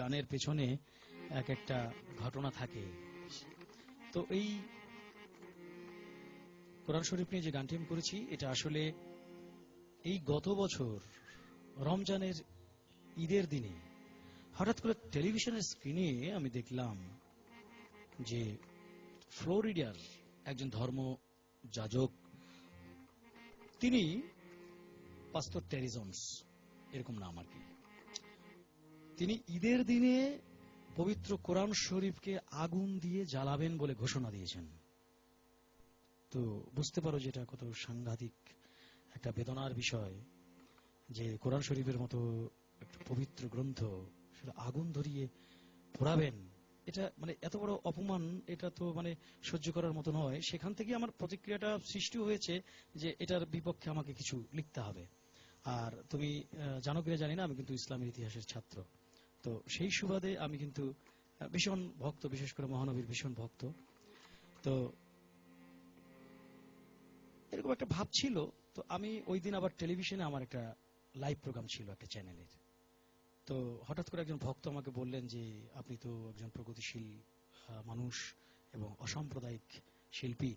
গানের পেছনে এক একটা ঘটনা থাকে। তো এই কোরআন শরীফ নিয়ে যে গানটি আমি করেছি, এটা আসলে এই গত বছর রমজানের ঈদের দিনে হঠাৎ করে টেলিভিশনের স্ক্রিনে আমি দেখলাম যে ফ্লোরিডার একজন ধর্ম যাজক, তিনি পাস্টর টেরি জোন্স, এরকম নাম আর কি, তিনি ঈদের দিনে পবিত্র কোরআন শরীফকে আগুন দিয়ে জ্বালাবেন বলে ঘোষণা দিয়েছেন। তো বুঝতে পারো যে এটা কত সাংঘাতিক একটা বেদনার বিষয়, যে কোরআন শরীফের মতো একটা পবিত্র গ্রন্থ সেটা আগুন ধরিয়ে পোড়াবেন। এটা মানে এত বড় অপমান, এটা তো মানে সহ্য করার মতো নয়। সেখান থেকে আমার প্রতিক্রিয়াটা সৃষ্টি হয়েছে যে এটার বিপক্ষে আমাকে কিছু লিখতে হবে। আর তুমি জানো কিনা জানি না, আমি কিন্তু ইসলামের ইতিহাসের ছাত্র। তো সেই সুবাদে আমি কিন্তু ভীষণ ভক্ত, বিশেষ করে মহানবীর ভীষণ ভক্ত। তো এরকম একটা ভাব ছিল। তো আমি ওই দিন আবার টেলিভিশনে আমার একটা লাইভ প্রোগ্রাম ছিল একটা চ্যানেলের। তো হঠাৎ করে একজন ভক্ত আমাকে বললেন যে আপনি তো একজন প্রগতিশীল মানুষ এবং অসাম্প্রদায়িক শিল্পী,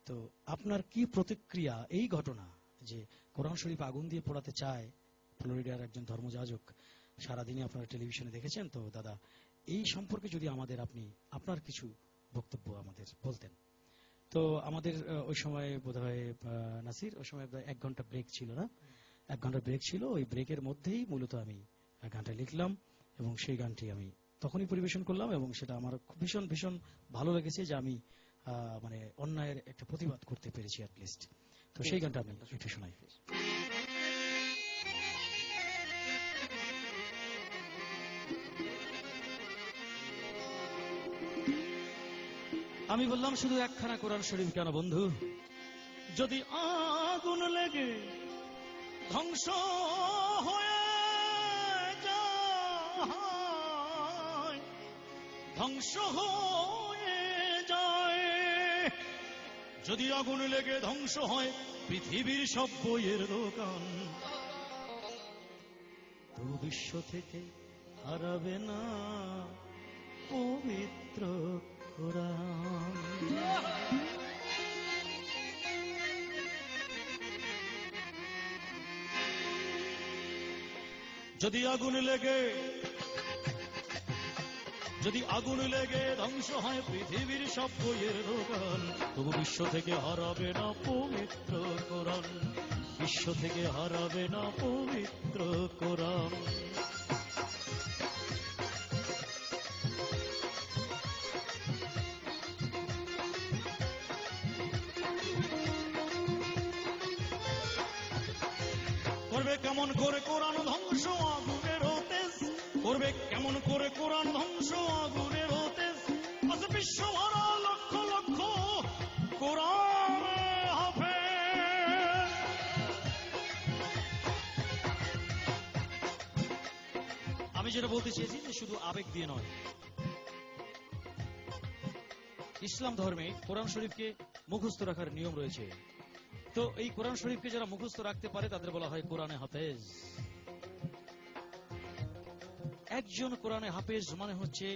তো আপনার কি প্রতিক্রিয়া এই ঘটনা যে কোরআন শরীফ আগুন দিয়ে পোড়াতে চায় ফ্লোরিডার একজন ধর্মযাজক, সারাদিনে আপনারা টেলিভিশনে দেখেছেন, তো দাদা এই সম্পর্কে যদি আমাদের আপনি আপনার কিছু বক্তব্য আমাদের বলতেন। তো আমাদের ওই সময় বোধহয় নাসির, ওই সময় 1 ঘন্টা ব্রেক ছিল না, 1 ঘন্টা ব্রেক ছিল। ওই ব্রেকের মধ্যেই মূলত আমি গানটা লিখলাম এবং সেই গানটি আমি তখনই পরিবেশন করলাম, এবং সেটা আমার ভীষণ ভীষণ ভালো লেগেছে যে আমি মানে অন্যায়ের একটা প্রতিবাদ করতে পেরেছি অ্যাটলিস্ট। তো সেই গানটা আমি একটু শোনাই। আমি বললাম শুধু একখানা কোরআন শরীফ কেন বন্ধু, যদি আগুন লেগে ধ্বংস হয়ে যায়, ধ্বংস হয়ে যায়, যদি আগুন লেগে ধ্বংস হয় পৃথিবীর সব বইয়ের দোকান, তো বিশ্ব থেকে হারাবে না পবিত্র কোরআন। যদি আগুন লেগে ধ্বংস হয় পৃথিবীর সব বইয়ের দোকান, তবু বিশ্ব থেকে হারাবে না পবিত্র কোরআন, বিশ্ব থেকে হারাবে না পবিত্র কোরআন। করবে কেমন করে কোরআন ধ্বংস আগুনের তেজ, করবে কেমন করে কোরআন ধ্বংস আগুনের তেজ, আজ বিশ্ব ভরা লক্ষ লক্ষ কোরআন হাফেজ। আমি যেটা বলতে চেয়েছি যে শুধু আবেগ দিয়ে নয়, ইসলাম ধর্মে কোরআন শরীফকে মুখস্থ রাখার নিয়ম রয়েছে। তো এই কোরআন শরীফকে যারা মুখস্থ রাখতে পারে তাদের বলা হয় কোরআনে হাফেজ। একজন কোরআনে হাফেজ মানে হচ্ছে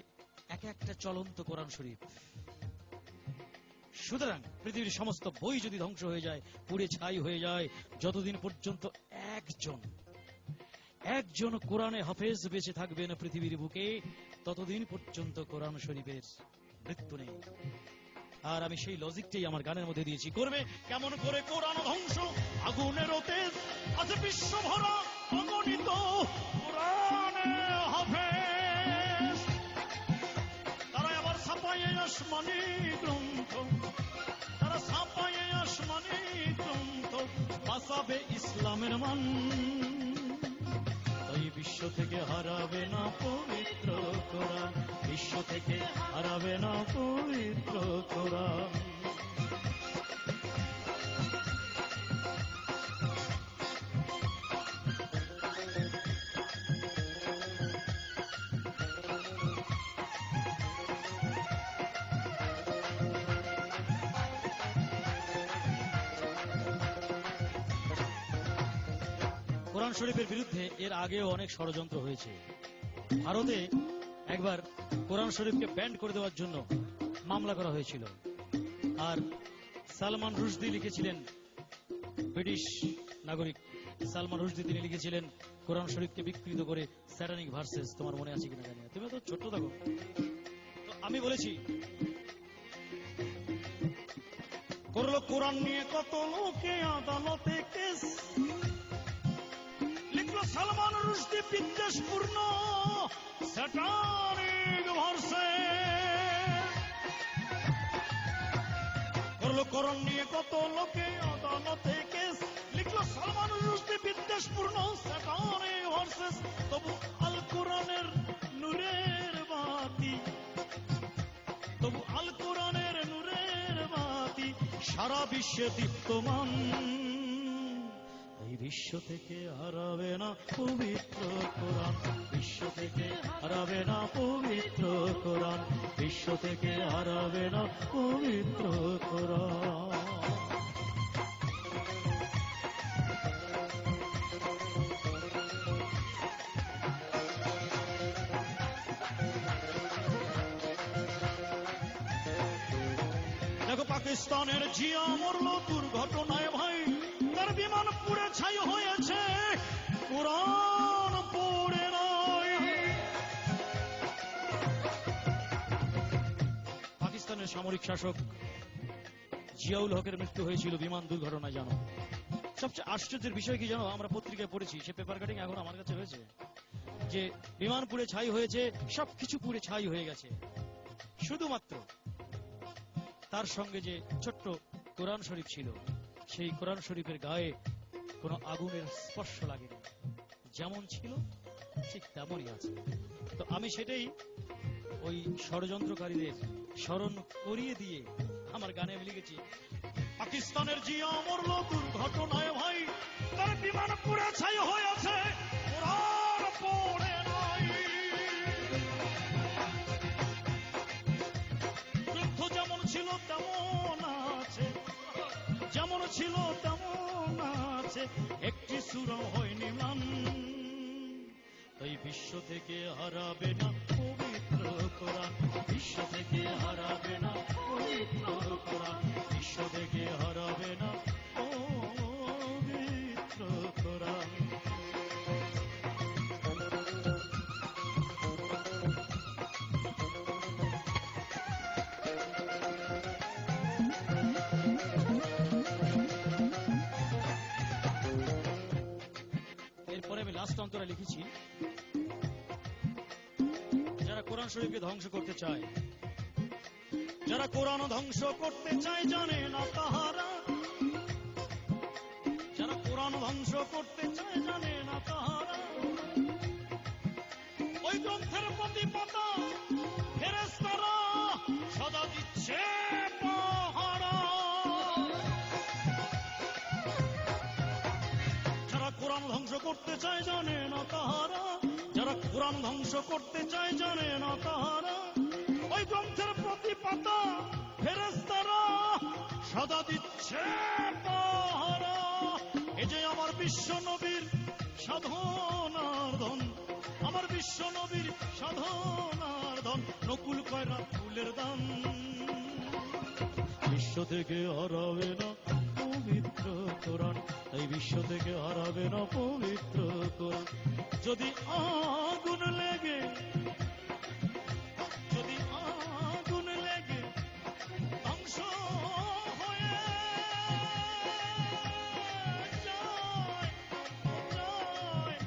এক একটা চলন্ত কোরআন শরীফ। সুতরাং পৃথিবীর সমস্ত বই যদি ধ্বংস হয়ে যায়, পুড়ে ছাই হয়ে যায়, যতদিন পর্যন্ত একজন কোরআনে হাফেজ বেঁচে থাকবেন পৃথিবীর বুকে, ততদিন পর্যন্ত কোরআন শরীফের মৃত্যু নেই। আর আমি সেই লজিকটাই আমার গানের মধ্যে দিয়েছি। করবে কেমন করে কোরআন ধ্বংস আগুনের তেজ, আজ বিশ্ব ভরা অগণিত কোরআনে হাফেজ। তারা আবার ছাপায়ে আসমানি গ্রন্থ, তারা ছাপায়ে আসমানি গ্রন্থ, বাঁচাবে ইসলামের মান, তাই বিশ্ব থেকে হারাবে না পবিত্র কোরআন, বিশ্ব থেকে হারাবে না পবিত্র কোরআন। কোরআন শরীফের বিরুদ্ধে এর আগেও অনেক ষড়যন্ত্র হয়েছে। ভারতে একবার কোরআন শরীফকে ব্যান্ড করে দেওয়ার জন্য মামলা করা হয়েছিল। আর সালমান রুশদি লিখেছিলেন, ব্রিটিশ নাগরিক সালমান রুশদি, তিনি লিখেছিলেন কোরআন শরীফকে বিকৃত করে স্যাটানিক ভার্সেস। তোমার মনে আছে কিনা জানি না, তুমি তো ছোট্ট থাকো। তো আমি বলেছি, করলো কোরআন নিয়ে কত লোকে আদালতে কেস, লিখলো সালমান রুশদি বিদ্বেষপূর্ণ স্যাটানিক ভার্সেস। করলো কোরআন নিয়ে কত লোকে আদালতে কেস, লিখলো সালমান রুশদি বিদ্বেষপূর্ণ স্যাটানিক ভার্সেস। তবু আল কোরআনের নূরের বাতি, তবু আল কোরআনের নূরের বাতি সারা বিশ্বে দীপ্তমান। এই বিশ্ব থেকে হারাবে না পবিত্র কোরআন, বিশ্ব থেকে হারাবে না পবিত্র কোরআন, বিশ্ব থেকে হারাবে না পবিত্র কোরআন। দেখো পাকিস্তানের জিয়া মরল দুর্ঘটনায় ভাই, তার বিমান পুড়ে ছাই হয়েছে, কোরআন পড়ে নাই। পাকিস্তানের সামরিক শাসক জিয়াউল হকের মৃত্যু হয়েছিল বিমান দুর্ঘটনায়। জানো সবচেয়ে আশ্চর্যের বিষয় কি জানো, আমরা পত্রিকায় পড়েছি, সে পেপার কাটিং এখন আমার কাছে হয়েছে, যে বিমান পুড়ে ছাই হয়েছে, সবকিছু পুড়ে ছাই হয়ে গেছে, শুধুমাত্র তার সঙ্গে যে ছোট্ট কোরআন শরীফ ছিল, সেই কোরআন শরীফের গায়ে কোনো আগুনের স্পর্শ লাগেনি, যেমন ছিল ঠিক তেমনই আছে। তো আমি সেটাই ওই ষড়যন্ত্রকারীদের স্মরণ করিয়ে দিয়ে আমার গানে আমি লিখেছি, পাকিস্তানের জিয়া মরল দুর্ঘটনায় ভাই, তার বিমান পুড়ে ছাই হয়েছে, কোরআন পড়ে নাই। যুদ্ধ যেমন ছিল তেমন আছে, যেমন ছিল তেমন আছে, একটি সূরা হয়নি ম্লান। তাই বিশ্ব থেকে হারাবে না পবিত্র কোরআন, বিশ্ব থেকে হারাবে না পবিত্র কোরআন, বিশ্ব থেকে হারাবে না পবিত্র কোরআন। এরপরে আমি লাস্ট অন্তরে লিখেছি, যারা কোরআন শরীফকে ধ্বংস করতে চায়, যারা কোরআন ধ্বংস করতে চায় জানে না তাহারা, যারা কোরআন ধ্বংস করতে চায় জানে না তাহারা, ওই গ্রন্থের প্রতি পাতা ফেরেশতারা সদা দিচ্ছে পাহারা। যারা কোরআন ধ্বংস করতে চায় জানে না তাহারা, যারা কোরআন ধ্বংস করতে চায় জানে না তাহারা, ওই গ্রন্থের প্রতি পাতা ফেরেশতারা সদা দিচ্ছে পাহারা। এই যে আমার বিশ্ব নবীর সাধনার ধন, আমার বিশ্ব নবীর সাধনার ধন, নকুল কয়রা ফুলের দান। বিশ্ব থেকে হারাবে না পবিত্র কোরআন, তাই বিশ্ব থেকে হারাবে না পবিত্র কোরআন। যদি আগুন লেগে, যদি আগুন লেগে ধ্বংস হয়ে যায়, যায়,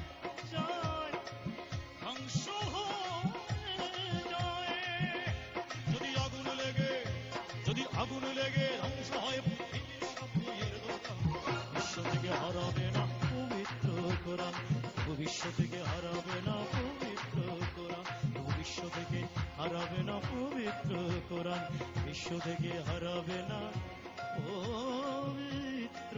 যায়, ধ্বংস হয়ে যায়, যদি আগুন লেগে, যদি আগুন লেগে ধ্বংস হয় বিশ্ব থেকে হারাবে না পবিত্র কোরআন, বিশ্ব থেকে হারাবে না পবিত্র কোরআন, বিশ্ব থেকে হারাবে না পবিত্র কোরআন, বিশ্ব থেকে হারাবে না পবিত্র